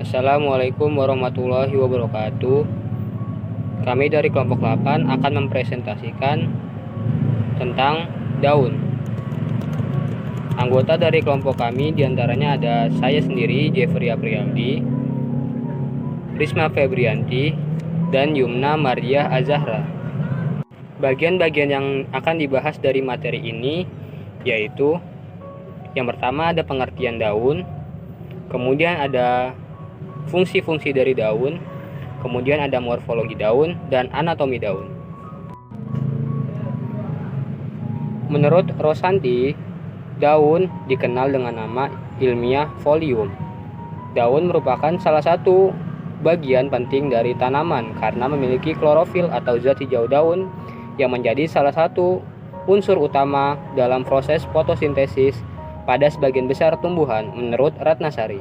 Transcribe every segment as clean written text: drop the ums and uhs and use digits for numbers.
Assalamualaikum warahmatullahi wabarakatuh. Kami dari kelompok 8 akan mempresentasikan tentang daun. Anggota dari kelompok kami diantaranya ada saya sendiri, Jeffrey Apriyaldi, Risma Febrianti, dan Yumna Maria Azahra. Bagian-bagian yang akan dibahas dari materi ini yaitu yang pertama ada pengertian daun, kemudian ada fungsi-fungsi dari daun, kemudian ada morfologi daun dan anatomi daun. Menurut Rosanti, daun dikenal dengan nama ilmiah folium. Daun merupakan salah satu bagian penting dari tanaman karena memiliki klorofil atau zat hijau daun yang menjadi salah satu unsur utama dalam proses fotosintesis pada sebagian besar tumbuhan menurut Ratnasari.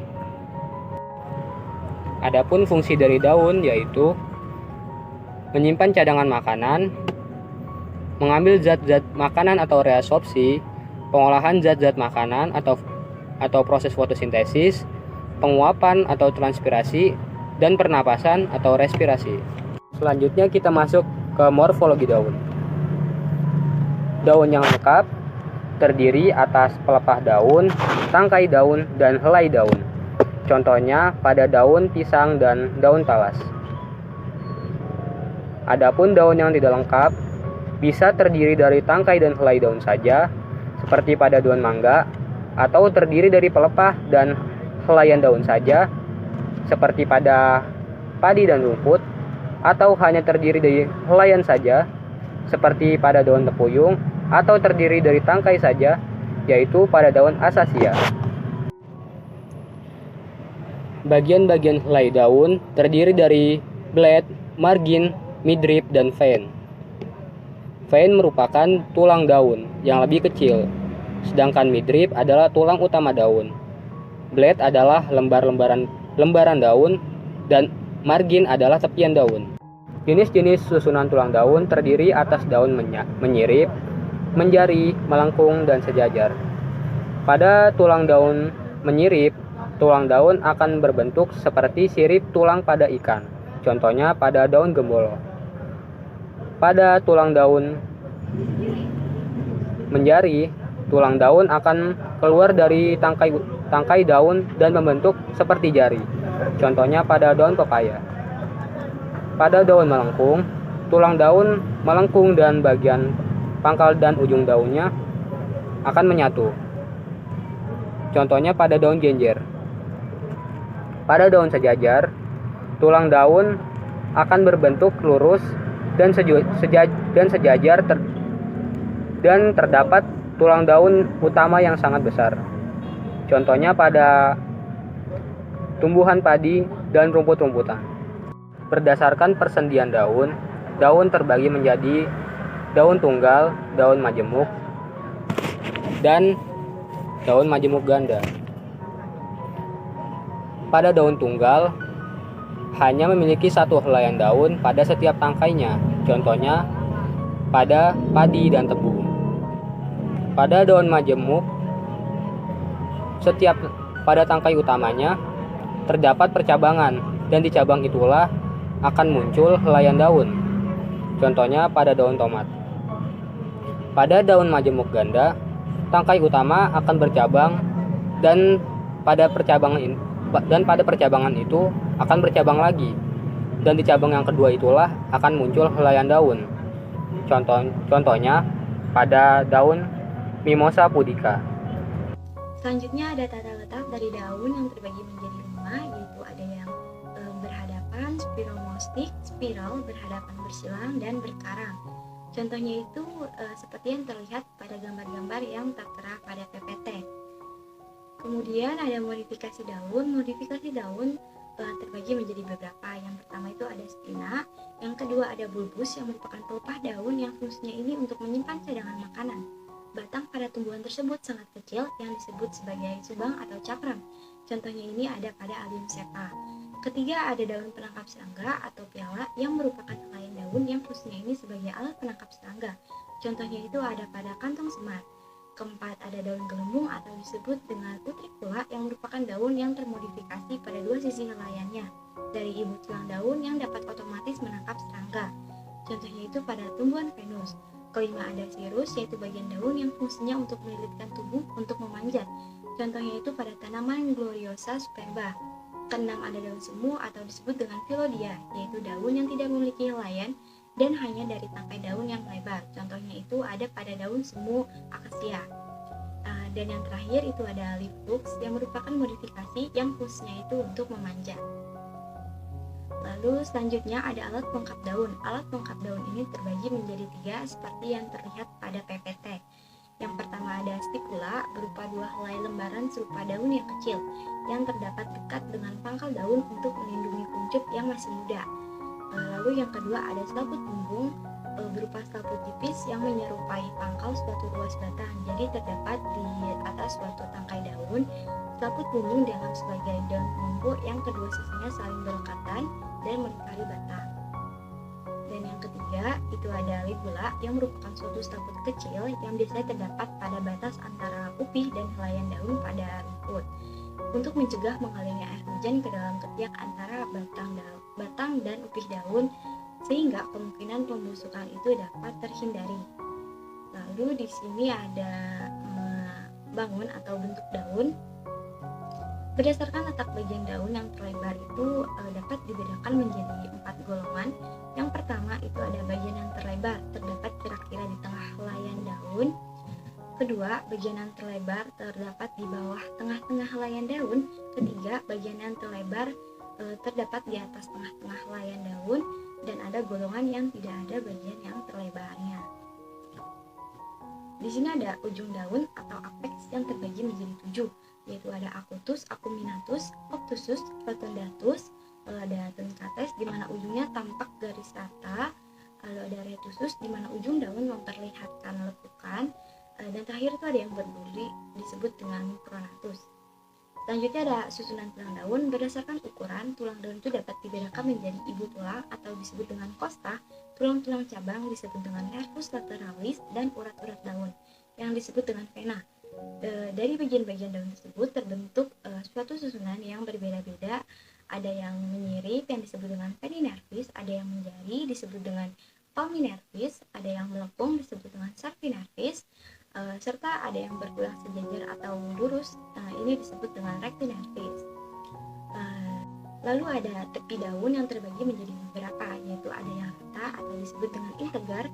Adapun fungsi dari daun yaitu menyimpan cadangan makanan, mengambil zat-zat makanan atau reabsorpsi, pengolahan zat-zat makanan atau proses fotosintesis, penguapan atau transpirasi, dan pernapasan atau respirasi. Selanjutnya kita masuk ke morfologi daun. Daun yang lengkap terdiri atas pelepah daun, tangkai daun, dan helai daun. Contohnya pada daun pisang dan daun talas. Adapun daun yang tidak lengkap bisa terdiri dari tangkai dan helai daun saja, seperti pada daun mangga, atau terdiri dari pelepah dan helaian daun saja, seperti pada padi dan rumput, atau hanya terdiri dari helaian saja, seperti pada daun tepuyung, atau terdiri dari tangkai saja, yaitu pada daun asasia. Bagian-bagian helai daun terdiri dari blade, margin, midrib, dan vein. Vein merupakan tulang daun yang lebih kecil, sedangkan midrib adalah tulang utama daun. Blade adalah lembaran daun, dan margin adalah tepian daun. Jenis-jenis susunan tulang daun terdiri atas daun menyirip, menjari, melengkung, dan sejajar. Pada tulang daun menyirip, tulang daun akan berbentuk seperti sirip tulang pada ikan, contohnya pada daun gembolo. Pada tulang daun menjari, tulang daun akan keluar dari tangkai daun dan membentuk seperti jari, contohnya pada daun pepaya. Pada daun melengkung, tulang daun melengkung dan bagian pangkal dan ujung daunnya akan menyatu, contohnya pada daun genjer. Pada daun sejajar, tulang daun akan berbentuk lurus dan sejajar dan terdapat tulang daun utama yang sangat besar. Contohnya pada tumbuhan padi dan rumput-rumputan. Berdasarkan persendian daun, daun terbagi menjadi daun tunggal, daun majemuk, dan daun majemuk ganda. Pada daun tunggal, hanya memiliki satu helaian daun pada setiap tangkainya, contohnya pada padi dan tebu. Pada daun majemuk, pada tangkai utamanya terdapat percabangan, dan di cabang itulah akan muncul helaian daun, contohnya pada daun tomat. Pada daun majemuk ganda, tangkai utama akan bercabang dan pada percabangan itu akan bercabang lagi, dan di cabang yang kedua itulah akan muncul helaian daun. Contohnya pada daun Mimosa pudica. Selanjutnya ada tata letak dari daun yang terbagi menjadi 5, yaitu ada yang berhadapan, spiromostik, spiral, berhadapan bersilang, dan berkarang. Contohnya itu seperti yang terlihat pada gambar-gambar yang tertera pada PPT. Kemudian ada modifikasi daun. Modifikasi daun terbagi menjadi beberapa. Yang pertama itu ada spina, yang kedua ada bulbus yang merupakan pelepah daun yang fungsinya ini untuk menyimpan cadangan makanan. Batang pada tumbuhan tersebut sangat kecil yang disebut sebagai subang atau cakram. Contohnya ini ada pada Allium cepa. Ketiga ada daun penangkap serangga atau piala yang merupakan helaian daun yang fungsinya ini sebagai alat penangkap serangga. Contohnya itu ada pada kantong semar. Keempat, ada daun gelembung atau disebut dengan utricula yang merupakan daun yang termodifikasi pada dua sisi helaiannya dari ibu tulang daun yang dapat otomatis menangkap serangga. Contohnya itu pada tumbuhan Venus. Kelima, ada cirrus, yaitu bagian daun yang fungsinya untuk melilitkan tubuh untuk memanjat. Contohnya itu pada tanaman Gloriosa superba. Keenam, ada daun semu atau disebut dengan Phyllodia, yaitu daun yang tidak memiliki helaian dan hanya dari tangkai daun yang lebar. Contohnya itu ada pada daun semu akasia. Dan yang terakhir itu ada leaf lux yang merupakan modifikasi yang fungsinya itu untuk memanjat. Lalu selanjutnya ada alat pelengkap daun. Alat pelengkap daun ini terbagi menjadi 3 seperti yang terlihat pada PPT. Yang pertama ada stipula berupa 2 helai lembaran serupa daun yang kecil yang terdapat dekat dengan pangkal daun untuk melindungi kuncup yang masih muda. Lalu yang kedua ada selaput bumbung berupa selaput tipis yang menyerupai pangkal suatu ruas batang. Jadi terdapat di atas suatu tangkai daun. Selaput bumbung dianggap sebagai daun penumpu yang kedua sisinya saling berdekatan dan melingkari batang. Dan yang ketiga itu ada libula yang merupakan suatu selaput kecil yang biasanya terdapat pada batas antara upih dan helaian daun pada rumput untuk mencegah mengalirnya air hujan ke dalam ketiak antara batang dan upih daun sehingga kemungkinan pembusukan itu dapat terhindari. Lalu di sini ada bangun atau bentuk daun. Berdasarkan letak bagian daun yang terlebar itu dapat dibedakan menjadi 4 golongan. Yang pertama itu ada bagian yang terlebar, terdapat kira-kira di tengah helaian daun. Kedua, bagian yang terlebar terdapat di bawah tengah-tengah helaian daun. Ketiga, bagian yang terlebar terdapat di atas tengah-tengah helaian daun. Dan ada golongan yang tidak ada bagian yang terlebarnya. Di sini ada ujung daun atau apex yang terbagi menjadi 7, yaitu ada acutus, acuminatus, obtusus, rotundatus, lalu ada truncatus di mana ujungnya tampak garis rata, lalu ada retusus di mana ujung daun memperlihatkan lekukan, dan terakhir itu ada yang berduri disebut dengan pronatus. Selanjutnya ada susunan tulang daun. Berdasarkan ukuran, tulang daun itu dapat dibedakan menjadi ibu tulang atau disebut dengan costa, tulang-tulang cabang disebut dengan nervus lateralis, dan urat-urat daun yang disebut dengan vena. Dari bagian-bagian daun tersebut terbentuk suatu susunan yang berbeda-beda. Ada yang menyirip yang disebut dengan pedinervis, ada yang menjari disebut dengan palminervis, ada yang melengkung disebut dengan serpinervis, serta ada yang bertulang sejajar atau lurus, ini disebut dengan rectinervis. Lalu ada tepi daun yang terbagi menjadi beberapa, yaitu ada yang rata atau disebut dengan integer,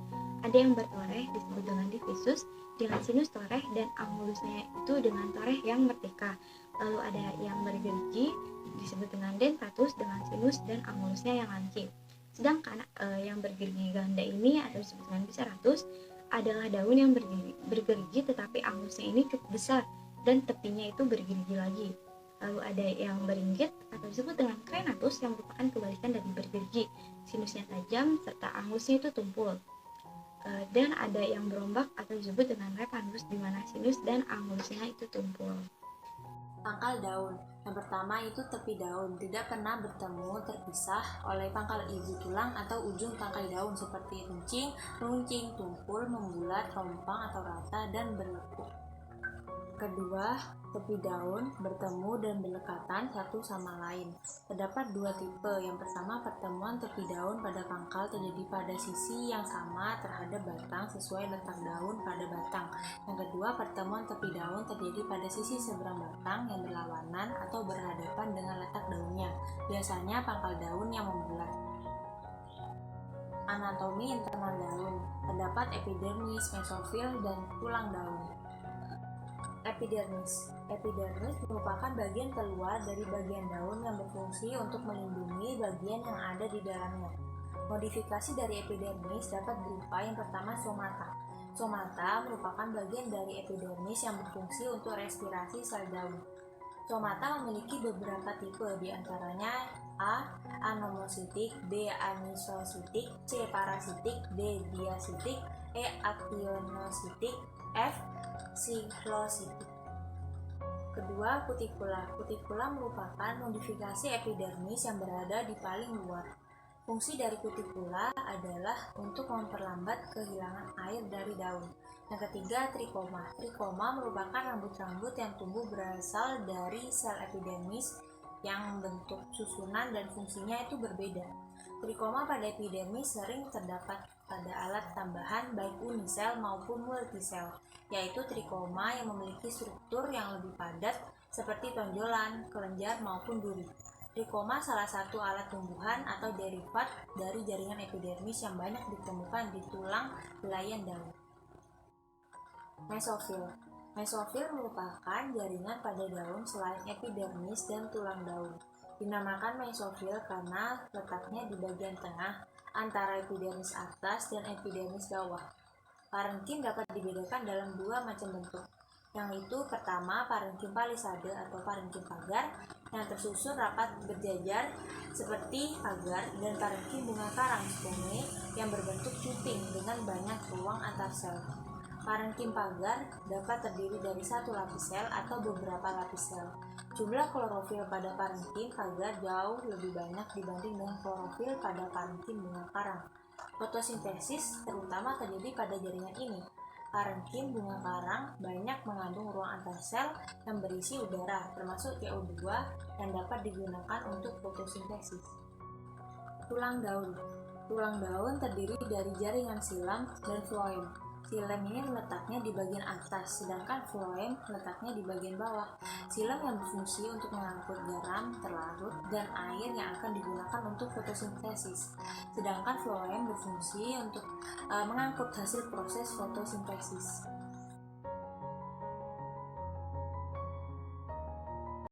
ada yang bertoreh disebut dengan divisus dengan sinus toreh, dan angulusnya itu dengan toreh yang merdeka. Lalu ada yang bergerigi disebut dengan dentatus dengan sinus dan angulusnya yang lancip. Sedangkan yang bergerigi ganda ini atau disebut dengan biseratus adalah daun yang bergerigi tetapi angusnya ini cukup besar dan tepinya itu bergerigi lagi. Lalu ada yang beringgit atau disebut dengan krenatus yang merupakan kebalikan dari bergerigi, sinusnya tajam serta angusnya itu tumpul. Dan ada yang berombak atau disebut dengan repanus di mana sinus dan angusnya itu tumpul. Pangkal daun. Yang pertama itu tepi daun, tidak pernah bertemu terpisah oleh pangkal ibu tulang atau ujung tangkai daun seperti runcing, tumpul, membulat, rompang atau rata, dan berlekuk. Kedua, tepi daun bertemu dan berdekatan satu sama lain. Terdapat 2 tipe. Yang pertama, pertemuan tepi daun pada pangkal terjadi pada sisi yang sama terhadap batang sesuai letak daun pada batang. Yang kedua, pertemuan tepi daun terjadi pada sisi seberang batang yang berlawanan atau berhadapan dengan letak daunnya. Biasanya pangkal daun yang membulat. Anatomi internal daun. Terdapat epidermis, mesofil, dan tulang daun. Epidermis merupakan bagian keluar dari bagian daun yang berfungsi untuk melindungi bagian yang ada di dalamnya. Modifikasi dari epidermis dapat berupa yang pertama somata. Somata merupakan bagian dari epidermis yang berfungsi untuk respirasi sel daun. Somata memiliki beberapa tipe, diantaranya A. Anomositik, B. anisositik, C. Parasitik, D. diasitik, E. actinositik, F. siklositik. Kedua, kutikula. Kutikula merupakan modifikasi epidermis yang berada di paling luar. Fungsi dari kutikula adalah untuk memperlambat kehilangan air dari daun. Yang ketiga, trikoma. Trikoma merupakan rambut-rambut yang tumbuh berasal dari sel epidermis yang bentuk susunan dan fungsinya itu berbeda. Trikoma pada epidermis sering terdapat pada alat tambahan baik unisel maupun multisel, yaitu trikoma yang memiliki struktur yang lebih padat seperti tonjolan, kelenjar maupun duri. Trikoma salah satu alat tumbuhan atau derivat dari jaringan epidermis yang banyak ditemukan di tulang belayan daun. Mesofil. Mesofil merupakan jaringan pada daun selain epidermis dan tulang daun. Dinamakan mesofil karena letaknya di bagian tengah antara epidermis atas dan epidermis bawah. Parenkim dapat dibedakan dalam dua macam bentuk, yang itu pertama parenkim palisade atau parenkim pagar yang tersusun rapat berjajar seperti pagar, dan parenkim bunga karang spone yang berbentuk cuping dengan banyak ruang antar sel. Parenkim pagar dapat terdiri dari satu lapis sel atau beberapa lapis sel. Jumlah klorofil pada parenkim pagar jauh lebih banyak dibanding dengan klorofil pada parenkim bunga karang. Fotosintesis terutama terjadi pada jaringan ini. Parenkim bunga karang banyak mengandung ruang antar sel yang berisi udara, termasuk CO2 yang dapat digunakan untuk fotosintesis. Tulang daun. Tulang daun terdiri dari jaringan silam dan floem. Silam ini letaknya di bagian atas, sedangkan floem letaknya di bagian bawah. Silam yang berfungsi untuk mengangkut garam terlarut dan air yang akan digunakan untuk fotosintesis, sedangkan floem berfungsi untuk mengangkut hasil proses fotosintesis.